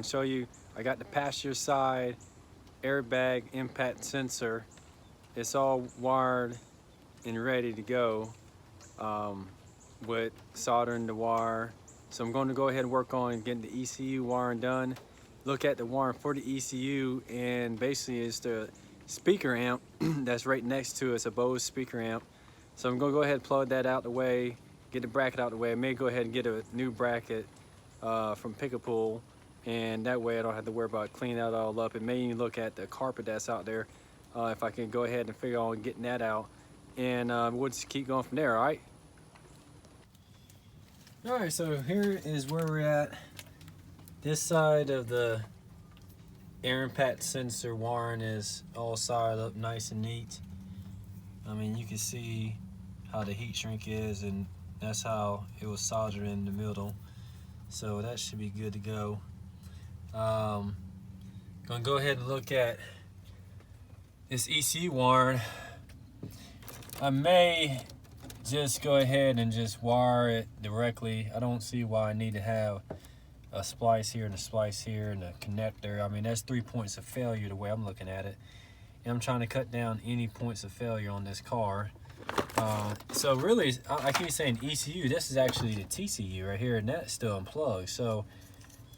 and show you. I got the passenger side airbag impact sensor. It's all wired and ready to go with soldering the wire. So I'm going to go ahead and work on getting the ECU wiring done. Look at the wiring for the ECU, and basically it's the speaker amp that's right next to it. It's a BOSE speaker amp. So I'm going to go ahead and plug that out the way, get the bracket out the way. I may go ahead and get a new bracket from Pick-a-Pull, and that way I don't have to worry about cleaning that all up. It may even look at the carpet that's out there if I can go ahead and figure out getting that out, and we'll just keep going from there. All right. All right, so here is where we're at. This side of the air impact sensor wiring is all soldered up nice and neat. I mean, you can see how the heat shrink is, and that's how it was soldered in the middle. So that should be good to go. Gonna go ahead and look at this ECU wiring. I may just go ahead and just wire it directly. I don't see why I need to have a splice here and a splice here and a connector. I mean, that's 3 points of failure the way I'm looking at it. And I'm trying to cut down any points of failure on this car. So really, I keep saying ECU, this is actually the TCU right here, and that's still unplugged. So,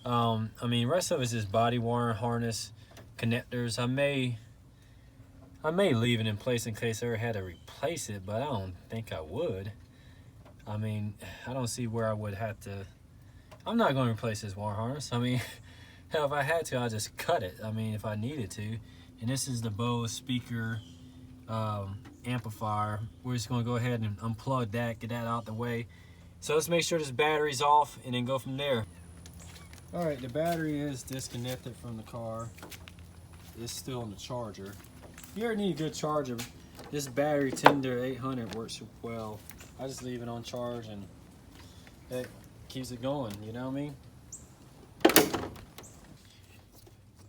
I mean, the rest of it is just body wiring, harness, connectors. I may leave it in place in case I ever had to replace it, but I don't think I would. I mean, I don't see where I would have to. I'm not going to replace this wire harness. I mean, hell, if I had to, I'll just cut it. I mean, if I needed to. And this is the BOSE speaker amplifier. We're just going to go ahead and unplug that, get that out the way. So let's make sure this battery's off and then go from there. All right, the battery is disconnected from the car. It's still on the charger. You already need a good charger. This battery Tender 800 works well. I just leave it on charge and it keeps it going, you know what I mean?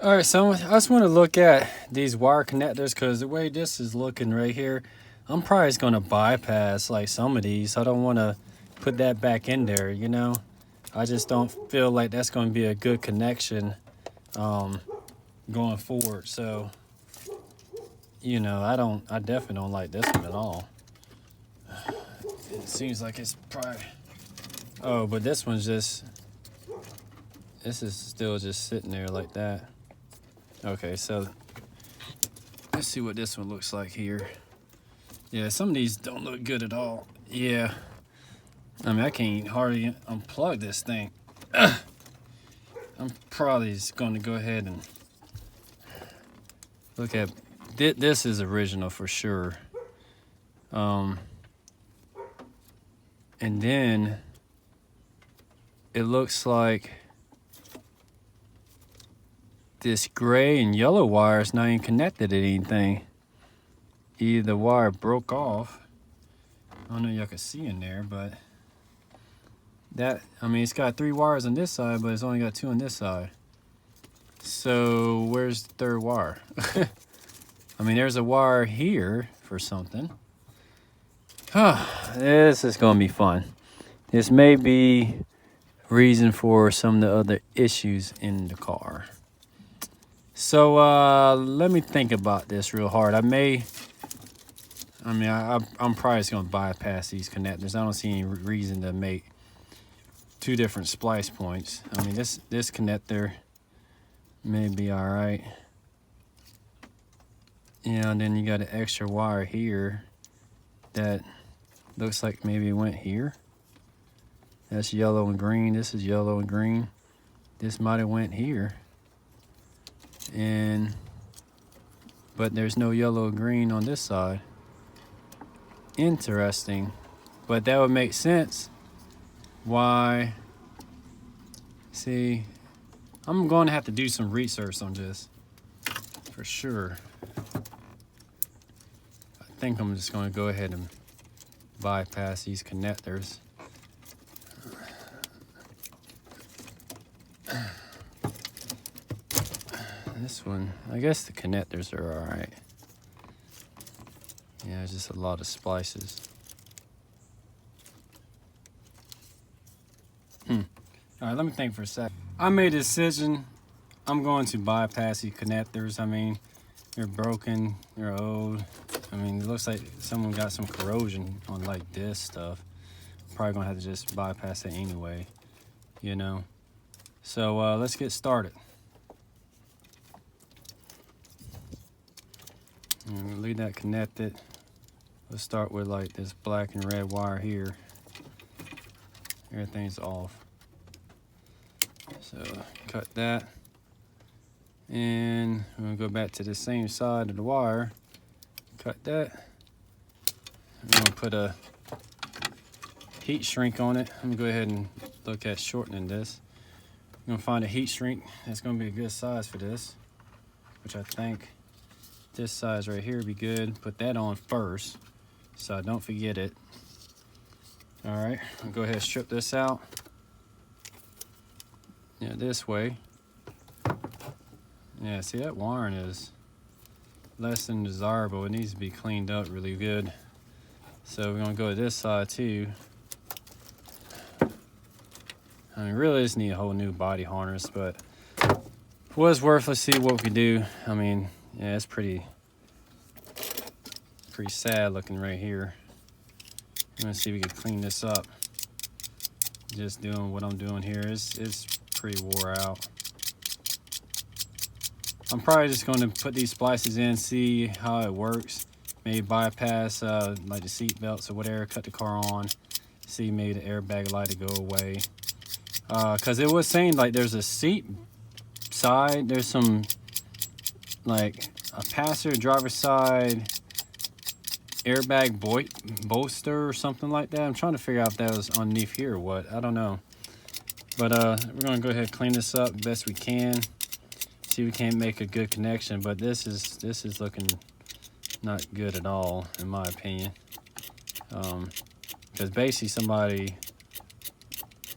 All right, so I just want to look at these wire connectors, because the way this is looking right here, I'm probably just going to bypass like some of these. I don't want to put that back in there, you know? I just don't feel like that's going to be a good connection going forward. So, you know, I definitely don't like this one at all. It seems like it's probably, oh, but this one's just, this is still just sitting there like that. Okay, so let's see what this one looks like here. Yeah, some of these don't look good at all. Yeah, I mean, I can't hardly unplug this thing. I'm probably just going to go ahead and look at, this is original for sure. And then it looks like this gray and yellow wire is not even connected to anything. Either the wire broke off. I don't know if y'all can see in there, but that, I mean, it's got 3 wires on this side, but it's only got 2 on this side. So where's the third wire? I mean, there's a wire here for something. This is gonna be fun. This may be reason for some of the other issues in the car. So let me think about this real hard. I'm probably just gonna bypass these connectors. I don't see any reason to make 2 different splice points. I mean, this connector may be all right. Yeah, and then you got an extra wire here that looks like maybe it went here. That's yellow and green. This is yellow and green. This might have went here. But there's no yellow and green on this side. Interesting. But that would make sense why. See, I'm going to have to do some research on this for sure. I think I'm just going to go ahead and bypass these connectors. This one, I guess the connectors are all right. Yeah, just a lot of splices. All right, let me think for a sec. I made a decision I'm going to bypass these connectors. I mean, they're broken, they're old. I mean, it looks like someone got some corrosion on like this stuff. Probably gonna have to just bypass it anyway, you know. So let's get started. And leave that connected. Let's start with like this black and red wire here. Everything's off. So cut that. And I'm gonna go back to the same side of the wire. Cut that. I'm gonna put a heat shrink on it. I'm gonna go ahead and look at shortening this. I'm gonna find a heat shrink that's gonna be a good size for this, which I think this size right here would be good. Put that on first so I don't forget it. All right, I'll go ahead and strip this out. Yeah, this way. Yeah, see, that wiring is less than desirable. It needs to be cleaned up really good. So we're gonna go to this side too. I mean, really just need a whole new body harness, but for what it's worth, let's see what we can do. I mean, yeah, it's pretty sad looking right here. I'm gonna see if we can clean this up. Just doing what I'm doing here is pretty wore out. I'm probably just going to put these splices in, see how it works. Maybe bypass like the seat belts or whatever, cut the car on, see maybe the airbag light to go away. Because it was saying like there's a seat side, there's some like a passenger driver's side airbag bolster or something like that. I'm trying to figure out if that was underneath here or what. I don't know. But we're going to go ahead and clean this up best we can. See if we can't make a good connection, but this is looking not good at all in my opinion. Because basically somebody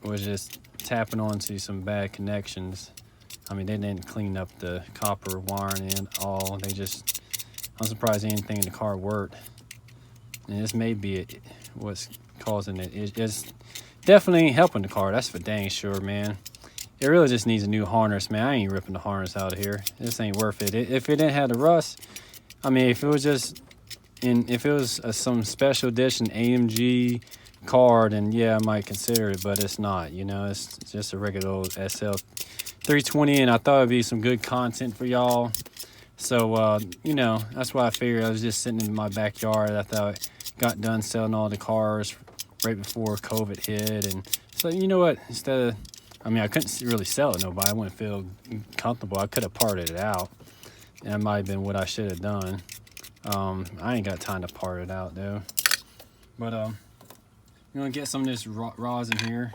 was just tapping onto some bad connections. I mean, they didn't clean up the copper wiring and all. I'm surprised anything in the car worked. And this may be what's causing it. It's definitely ain't helping the car. That's for dang sure, man. It really just needs a new harness, man. I ain't ripping the harness out of here. This ain't worth it. If it didn't have the rust, I mean, if it was just if it was some special edition AMG car, then yeah, I might consider it, but it's not. You know, it's just a regular old SL 320, and I thought it'd be some good content for y'all. So you know, that's why I figured. I was just sitting in my backyard. I thought I got done selling all the cars right before COVID hit, and so you know what? Instead of, I mean, I couldn't really sell it to nobody. I wouldn't feel comfortable. I could have parted it out, and that might have been what I should have done. I ain't got time to part it out though. But I'm gonna get some of this rosin here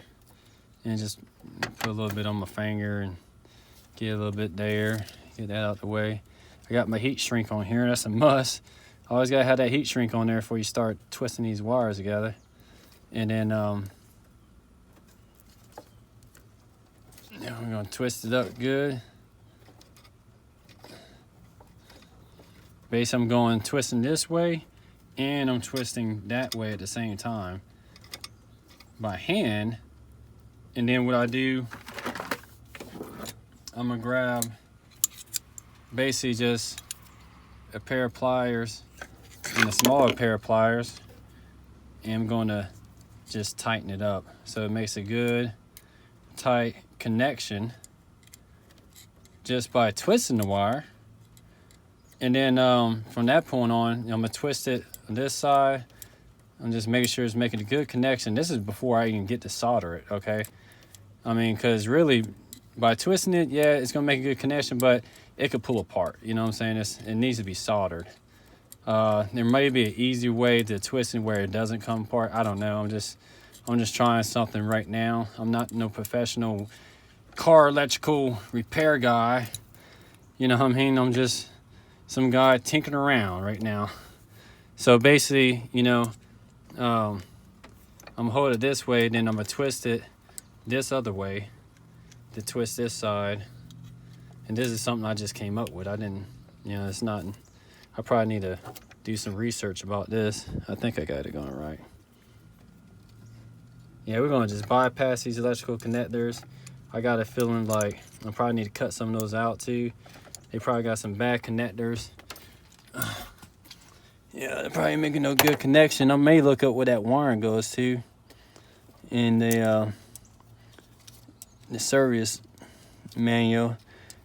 and just put a little bit on my finger and get a little bit there. Get that out the way. I got my heat shrink on here. That's a must. Always gotta have that heat shrink on there before you start twisting these wires together. And then we're gonna twist it up good. Basically, I'm going twisting this way and I'm twisting that way at the same time by hand. And then what I do, I'm gonna grab basically just a pair of pliers and a smaller pair of pliers, and I'm gonna just tighten it up so it makes a good tight connection just by twisting the wire. And then from that point on, I'm gonna twist it on this side. I'm just making sure it's making a good connection. This is before I even get to solder it, okay? I mean, because really by twisting it, yeah, it's gonna make a good connection, but it could pull apart, you know what I'm saying? It needs to be soldered. There may be an easy way to twist it where it doesn't come apart. I don't know. I'm just trying something right now. I'm not no professional car electrical repair guy. You know what I mean? I'm just some guy tinkering around right now. So basically, you know, I'm gonna hold it this way, then I'm gonna twist it this other way to twist this side. And this is something I just came up with. I didn't, you know, it's not, I probably need to do some research about this. I think I got it going right. Yeah, we're gonna just bypass these electrical connectors. I got a feeling like I probably need to cut some of those out too. They probably got some bad connectors. Yeah, they're probably making no good connection. I may look up where that wiring goes to in the service manual.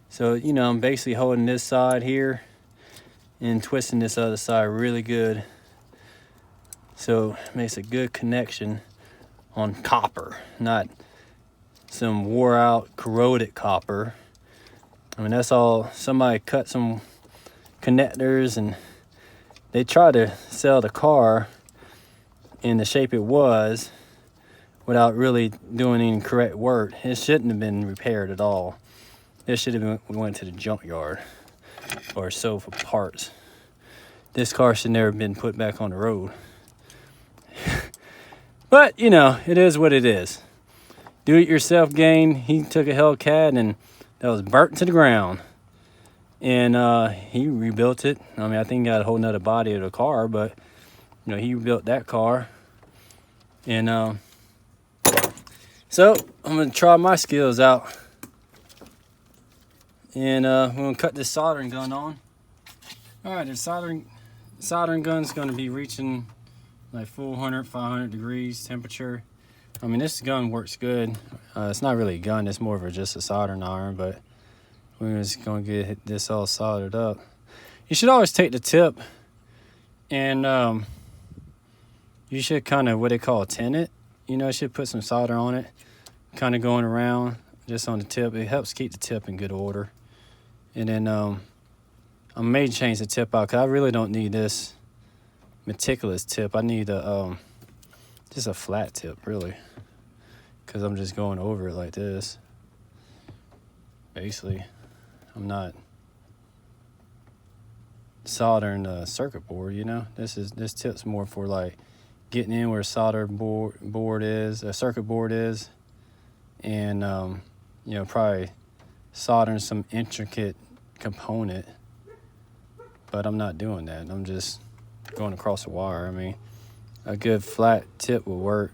So, you know, I'm basically holding this side here and twisting this other side really good. So it makes a good connection on copper, not some wore out, corroded copper. I mean, that's all. Somebody cut some connectors and they tried to sell the car in the shape it was without really doing any correct work. It shouldn't have been repaired at all. It should have been went to the junkyard or sold for parts. This car should never have been put back on the road. But, you know, it is what it is. Do-it-yourself game. He took a Hellcat and that was burnt to the ground. And he rebuilt it. I mean, I think he got a whole nother body of the car, but, you know, he rebuilt that car. And so I'm going to try my skills out. And we're going to cut this soldering gun on. All right, the soldering gun's going to be reaching like 400, 500 degrees temperature. I mean, this gun works good. It's not really a gun, it's more of just a soldering iron, but we're just going to get this all soldered up. You should always take the tip and you should kind of what they call tin it. You know, you should put some solder on it, kind of going around just on the tip. It helps keep the tip in good order. And then I may change the tip out because I really don't need this meticulous tip. I need a just a flat tip, really, because I'm just going over it like this. Basically, I'm not soldering a circuit board, you know. This tip's more for like getting in where a solder board is, a circuit board is, and you know, probably soldering some intricate component. But I'm not doing that. I'm just going across the wire. I mean, a good flat tip will work,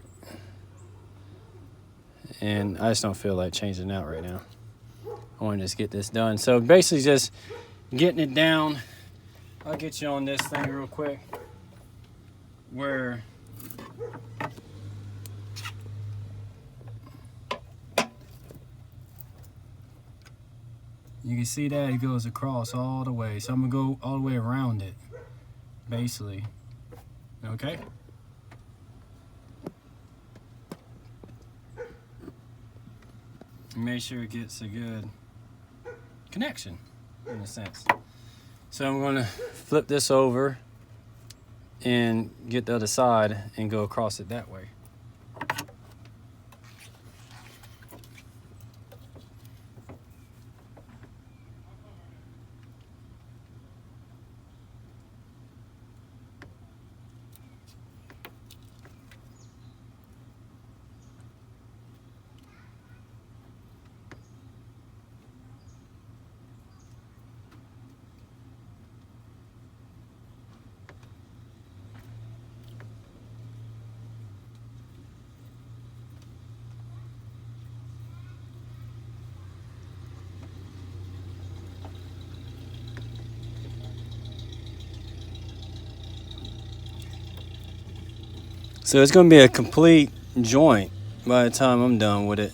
and I just don't feel like changing it out right now. I want to just get this done. So basically just getting it down. I'll get you on this thing real quick where you can see that it goes across all the way. So I'm gonna go all the way around it, basically. Okay? Make sure it gets a good connection, in a sense. So I'm gonna flip this over and get the other side and go across it that way. So it's going to be a complete joint by the time I'm done with it.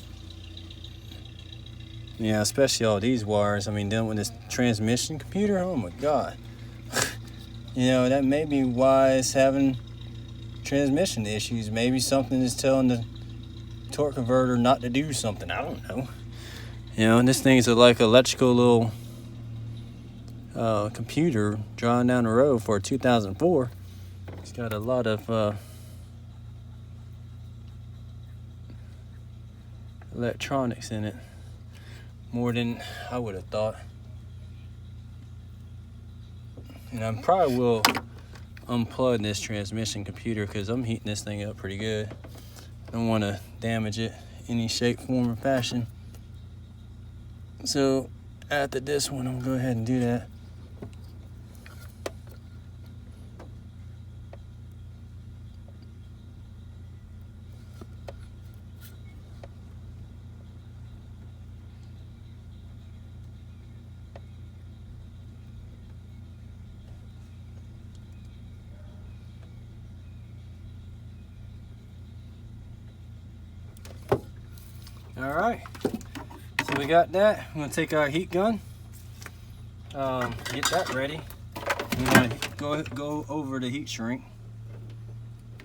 Yeah, especially all these wires. I mean, dealing with this transmission computer, oh my God. You know, that may be why it's having transmission issues. Maybe something is telling the torque converter not to do something. I don't know. You know, and this thing's like an electrical little computer driving down the road for a 2004. It's got a lot of electronics in it, more than I would have thought. And I probably will unplug this transmission computer because I'm heating this thing up pretty good. I don't want to damage it any shape, form, or fashion. So after this one, I'm gonna go ahead and do that. All right, so we got that. I'm gonna take our heat gun, get that ready. We're gonna go over the heat shrink.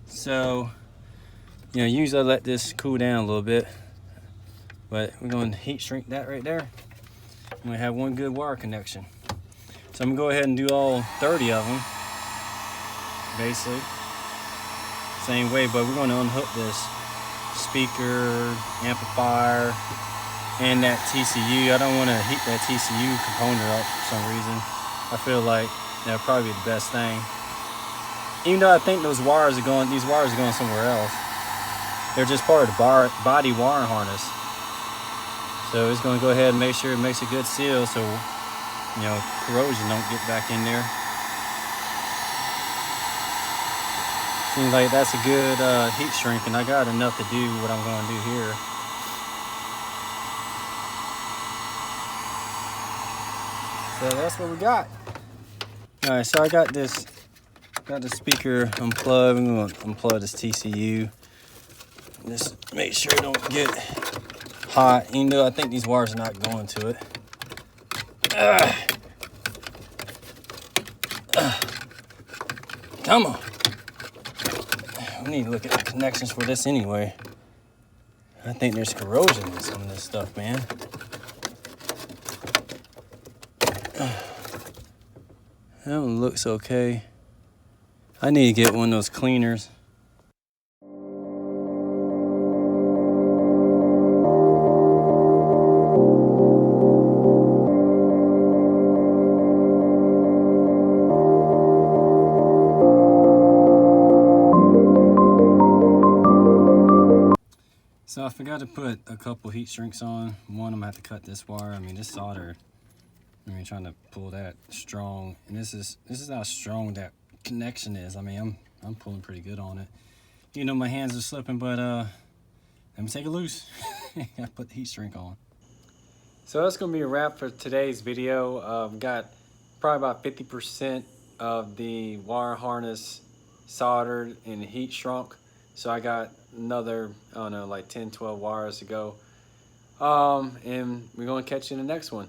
So, you know, usually I let this cool down a little bit, but we're gonna heat shrink that right there. I'm gonna have one good wire connection. So I'm gonna go ahead and do all 30 of them, basically. Same way, but we're gonna unhook this speaker, amplifier, and that TCU. I don't wanna heat that TCU component up for some reason. I feel like that'll probably be the best thing. Even though I think these wires are going somewhere else. They're just part of the body wire harness. So it's gonna go ahead and make sure it makes a good seal so, you know, corrosion don't get back in there. Seems like that's a good heat shrink, and I got enough to do what I'm gonna do here. So that's what we got. All right, so I got the speaker unplugged. I'm gonna unplug this TCU. Just make sure it don't get hot. Even though I think these wires are not going to it. Come on. We need to look at the connections for this anyway. I think there's corrosion in some of this stuff, man. That one looks okay. I need to get one of those cleaners. So I forgot to put a couple heat shrinks on. One, I'm gonna have to cut this wire. I mean, this solder, I mean, trying to pull that strong, and this is how strong that connection is. I mean, I'm pulling pretty good on it. You know, my hands are slipping, but let me take it loose. I put the heat shrink on. So that's gonna be a wrap for today's video. Got probably about 50% of the wire harness soldered and heat shrunk. So I got another, I don't know, like 10, 12 wires to go. And we're gonna catch you in the next one.